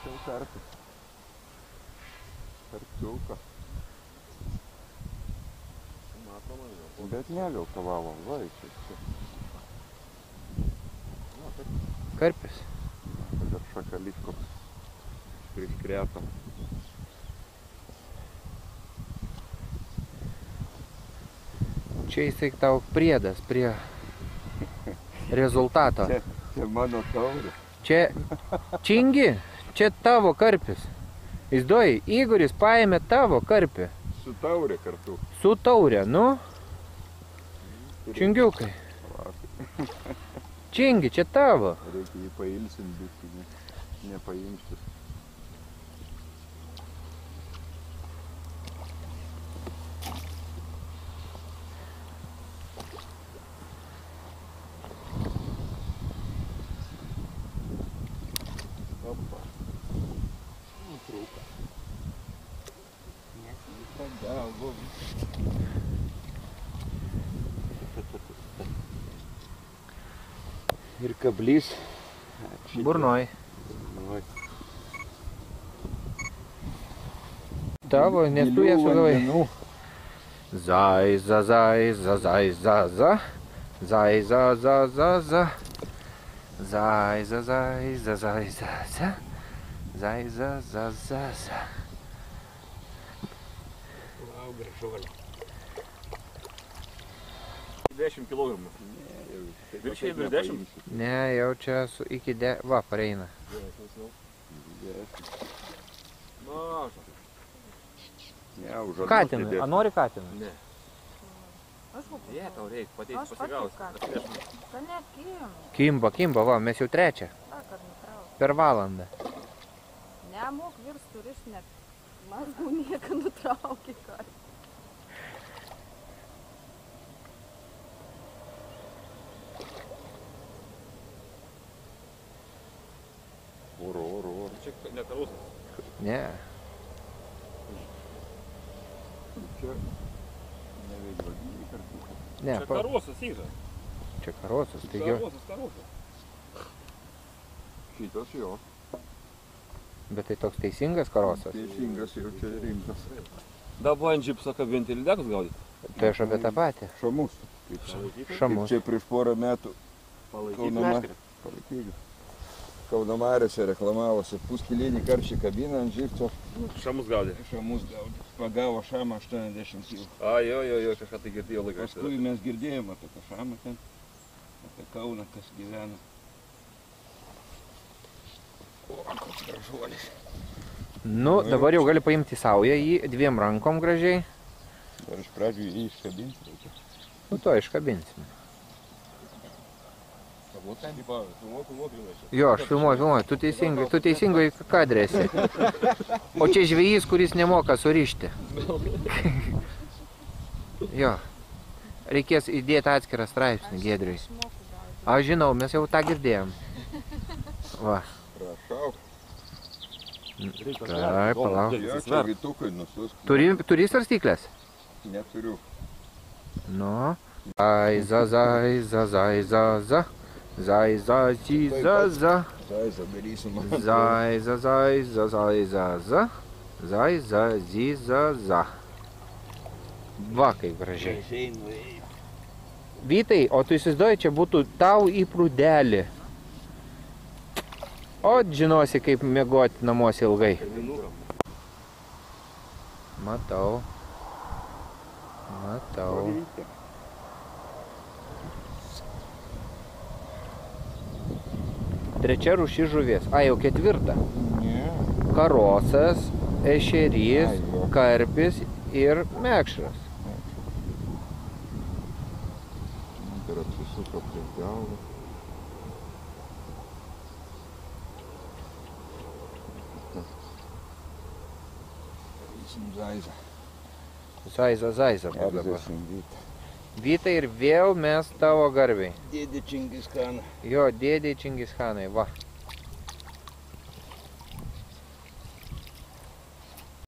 Čia karpis. Karpiuka. Bet negal kavalo, vaikščiai. Karpis. Dar šakališkoks prikrėto. Čia jisai tau priedas prie rezultato. Čia mano taurė. Čia čingi, čia tavo karpis. Įsivaizduoji, Igoris paėmė tavo karpį. Su taurė kartu. Su taurė, nu. Čingiukai. Čingi, čia tavo. Reikia jį pailsinti, nepaimštis. Opa. Nutrūka. Pagalvo. Ir kablys. Burnoj. Tavo, nes tu ją sugavai. Zaiza, zaiza, zaiza, za. Zaiza, za, za, za. Zaiza, zaiza, zaiza, za. Zaiza, za, za, za. Vau, gražuolė. 10 kg. Viršiai virš 10? Ne, jau čia iki va, pareina. Maža. Katiną, a nori katiną? Ne. Jie, tau reikia, pateiks pasigaus. Kimba, kimba, va, mes jau trečią. Per valandą. Nemok virs turis, net mazgų nieką nutraukė kartą. Oro. Čia ne karosas. Ne. Čia neveidrodiniai karpiukai. Ne, Čia karosas yra. čia karosas, tai jo. Karosas. Šitas jo. Bet tai toks teisingas karosas. Teisingas jau čia rimtas. Dabar ant džipso kabinti lydekus gaudyti. Tai aš apie tą patį. Šamus. Šamus. Čia prieš porą metų Kauno Mariose reklamavosi puskilinį karčią kabiną ant žirčio. Šamus gaudyti. Šamus gaudė. Pagavo šamą 80 kg. A, jo, kažką tai girdėjau laiką. Paskui mes girdėjom apie tą šamą ten, apie Kauną, kas gyvena. O, koks gražuolis. Nu, dabar jau gali paimti saują jį dviem rankom gražiai. Dar iš pradžių jį iškabinti reikia. Nu, to iškabinsime. Jo, aš filmuoju, tu teisingai kadre esi. O čia žvejys, kuris nemoka surišti. Jo, reikės įdėti atskirą straipsnį Giedriui. Aš žinau, mes jau tą girdėjom. Va. Prašau. Taip, palauk. Jo, čia vytukai nususk. Turi svarstyklės? Neturiu. Nu. Zaiza, zaiza, zaiza, za. Zaiza, ziza, za. Zaiza darysim. Zaiza, zaiza, zaiza, za. Zaiza, ziza, za. Va, kaip gražiai. Vytai, o tu įsivaizduoji, čia būtų tau į prūdelį. O žinosi, kaip miegoti namuose ilgai. Matau. Trečia rūšis žuvies. A, jau ketvirta. Ne. Karosas, ešerys, karpis ir mekšras. Dar apsisuko prie galvą. Zaiza. Zaiza bus dabar. Erzesim Vytą. Vytai ir vėl mes tavo garbiai. Dėdė Čingiskaną. Jo, dėdė Čingischanai, va.